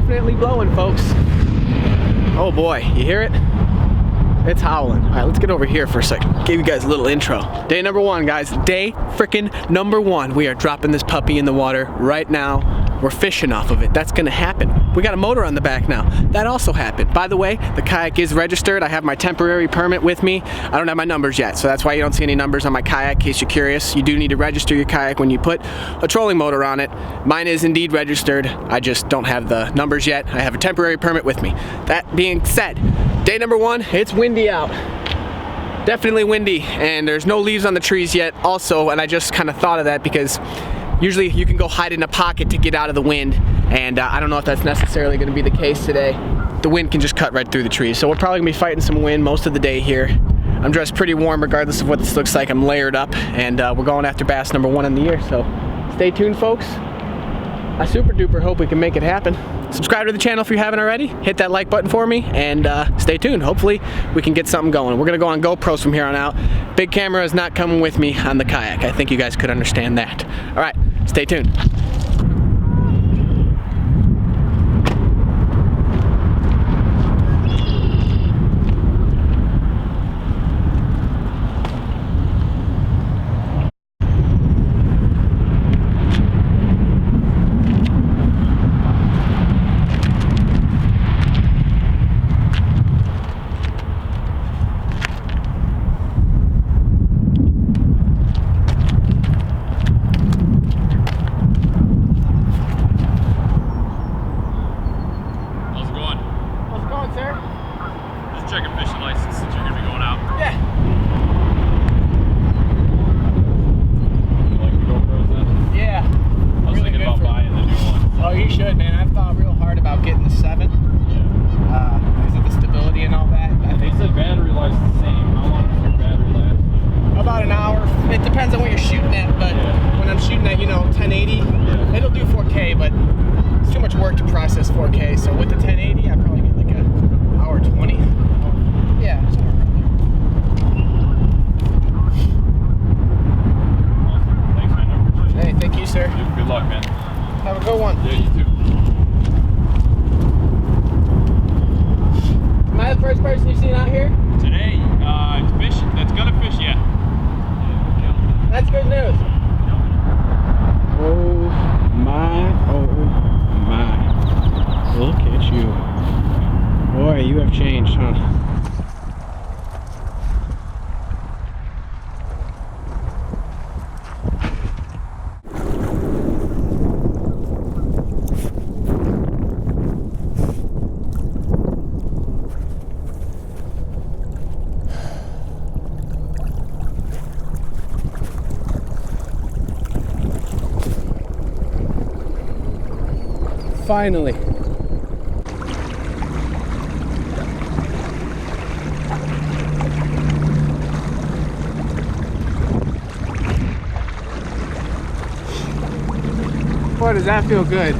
definitely blowing, folks. Oh boy, you hear it? It's howling. All right, let's get over here for a second. Give you guys a little intro. Day number one, guys. Day frickin' number one. We are dropping this puppy in the water right now. We're fishing off of it. That's gonna happen. We got a motor on the back now. That also happened. By the way, the kayak is registered. I have my temporary permit with me. I don't have my numbers yet, so that's why you don't see any numbers on my kayak, in case you're curious. You do need to register your kayak when you put a trolling motor on it. Mine is indeed registered. I just don't have the numbers yet. I have a temporary permit with me. That being said, day number one, it's windy out. Definitely windy, and there's no leaves on the trees yet also, and I just kind of thought of that because usually you can go hide in a pocket to get out of the wind, and I don't know if that's necessarily going to be the case today. The wind can just cut right through the trees, so we're probably going to be fighting some wind most of the day here. I'm dressed pretty warm regardless of what this looks like. I'm layered up, and we're going after bass number one in the year, so stay tuned, folks. I super duper hope we can make it happen. Subscribe to the channel if you haven't already. Hit that like button for me, and stay tuned. Hopefully we can get something going. We're gonna go on GoPros from here on out. Big camera is not coming with me on the kayak. I think you guys could understand that. All right, stay tuned. Good luck, man. Have a good one. Yeah, you too. Am I the first person you've seen out here? Today, fish. That's gonna fish, yeah. That's good news. Oh my. Look at you. Boy, you have changed, huh? Finally. Boy, does that feel good.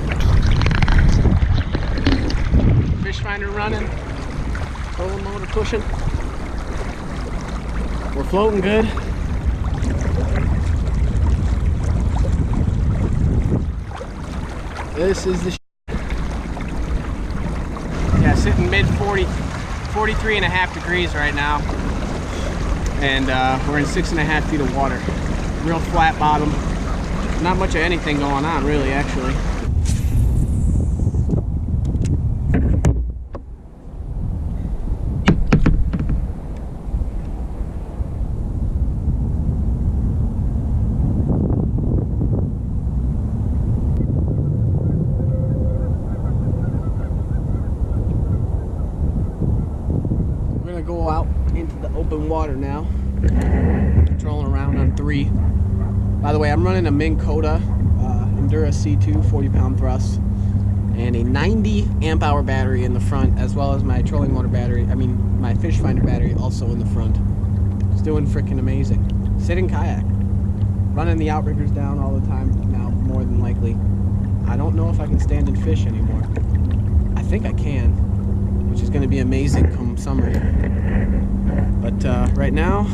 Fish finder running, trolling motor pushing. We're floating good. This is the sitting mid 43.5 degrees right now, and we're in 6.5 feet of water. Real flat bottom. Not much of anything going on, really, actually. Go out into the open water now, trolling around on 3. By the way, I'm running a Minn Kota Endura C2 40-pound thrust and a 90 amp hour battery in the front, as well as my trolling motor battery, my fish finder battery also in the front. It's doing freaking amazing. Sitting kayak, running the outriggers down all the time now, more than likely. I don't know if I can stand and fish anymore. I think I can, which is going to be amazing come summer. But right now,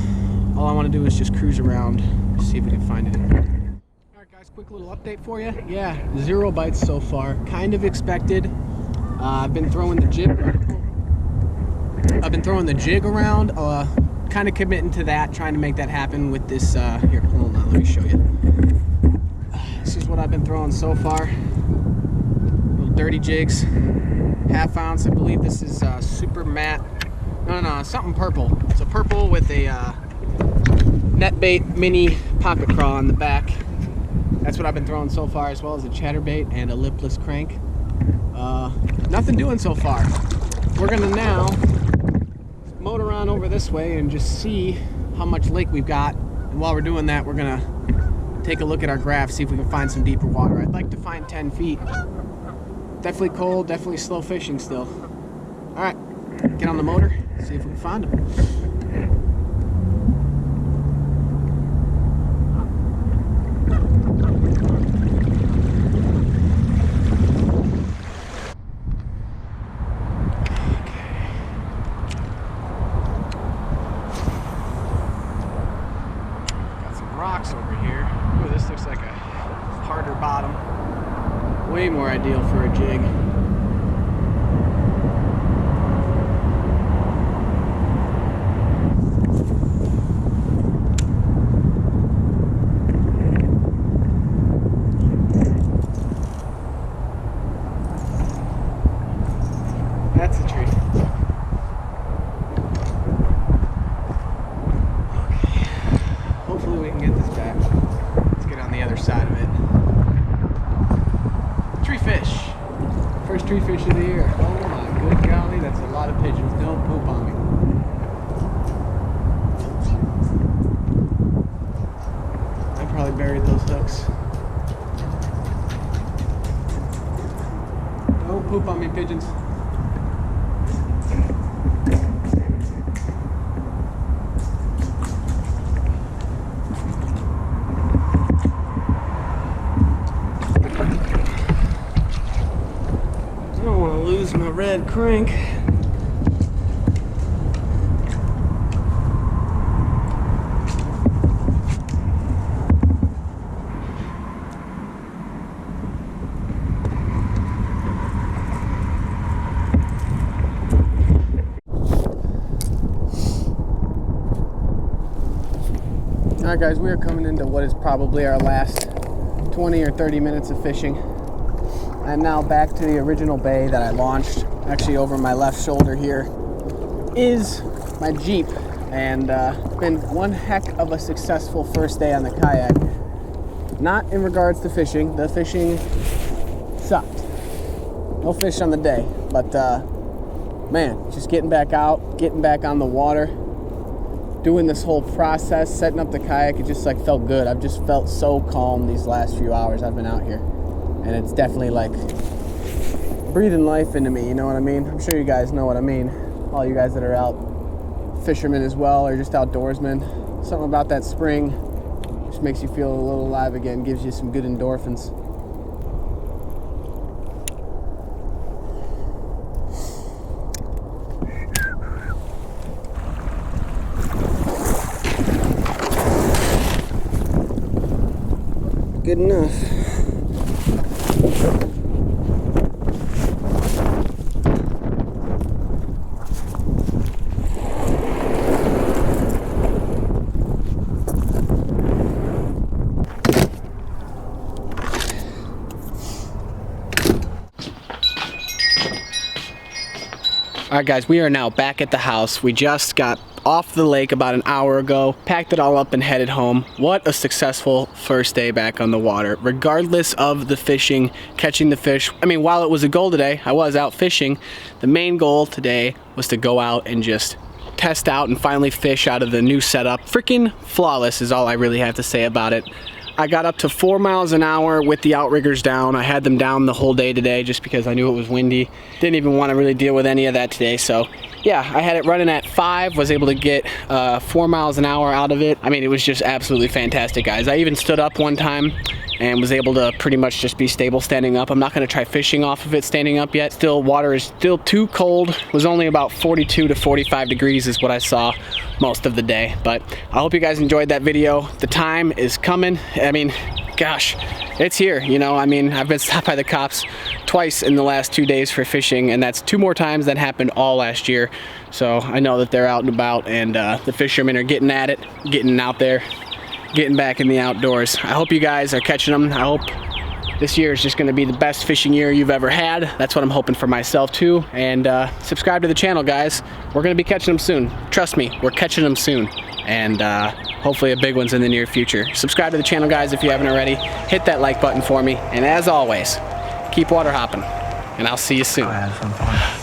all I want to do is just cruise around, see if we can find anything. Alright guys, quick little update for you. Yeah, 0 bites so far. Kind of expected. I've been throwing the jig around, kind of committing to that, trying to make that happen with this, here, hold on, let me show you. This is what I've been throwing so far. Little dirty jigs, 1/2 ounce, I believe this is super matte, no, something purple. It's a purple with a net bait mini pocket crawl on the back. That's what I've been throwing so far, as well as a chatterbait and a lipless crank. Nothing doing so far. We're gonna now motor on over this way and just see how much lake we've got. And while we're doing that, we're gonna take a look at our graph, see if we can find some deeper water. I'd like to find 10 feet. Definitely cold, definitely slow fishing still. All right, get on the motor, see if we can find them. Rocks over here. Ooh, this looks like a harder bottom. Way more ideal for a jig. That's a tree. Hopefully we can get this back. Let's get on the other side of it. Tree fish. First tree fish of the year. Oh my good golly, that's a lot of pigeons. Don't poop on me. I probably buried those hooks. Don't poop on me, pigeons. Lose my red crank. Alright guys, we are coming into what is probably our last 20 or 30 minutes of fishing. I'm now back to the original bay that I launched. Actually, over my left shoulder here is my Jeep, and it's been one heck of a successful first day on the kayak. Not in regards to fishing. The fishing sucked. No fish on the day, but man, just getting back out, getting back on the water, doing this whole process, setting up the kayak, it just like felt good. I've just felt so calm these last few hours I've been out here. And it's definitely like breathing life into me, you know what I mean? I'm sure you guys know what I mean. All you guys that are out fishermen as well, or just outdoorsmen. Something about that spring just makes you feel a little alive again, gives you some good endorphins. Good enough. Alright guys, we are now back at the house. We just got off the lake about an hour ago, packed it all up and headed home. What a successful first day back on the water. Regardless of the fishing, catching the fish. I mean, while it was a goal today, I was out fishing. The main goal today was to go out and just test out and finally fish out of the new setup. Freaking flawless is all I really have to say about it. I got up to 4 miles an hour with the outriggers down. I had them down the whole day today just because I knew it was windy. Didn't even want to really deal with any of that today. So yeah, I had it running at 5, was able to get 4 miles an hour out of it. I mean, it was just absolutely fantastic, guys. I even stood up one time and was able to pretty much just be stable standing up. I'm not going to try fishing off of it standing up yet. Still, water is still too cold. It was only about 42 to 45 degrees is what I saw most of the day. But I hope you guys enjoyed that video. The time is coming. I mean, gosh, it's here, you know. I mean, I've been stopped by the cops twice in the last 2 days for fishing, and that's 2 more times than happened all last year. So I know that they're out and about, and the fishermen are getting at it, getting out there, getting back in the outdoors. I hope you guys are catching them. I hope this year is just going to be the best fishing year you've ever had. That's what I'm hoping for myself too. And subscribe to the channel, guys. We're going to be catching them soon. Trust me, we're catching them soon. And hopefully a big one's in the near future. Subscribe to the channel, guys, if you haven't already. Hit that like button for me. And as always, keep water hopping. And I'll see you soon. I had some fun.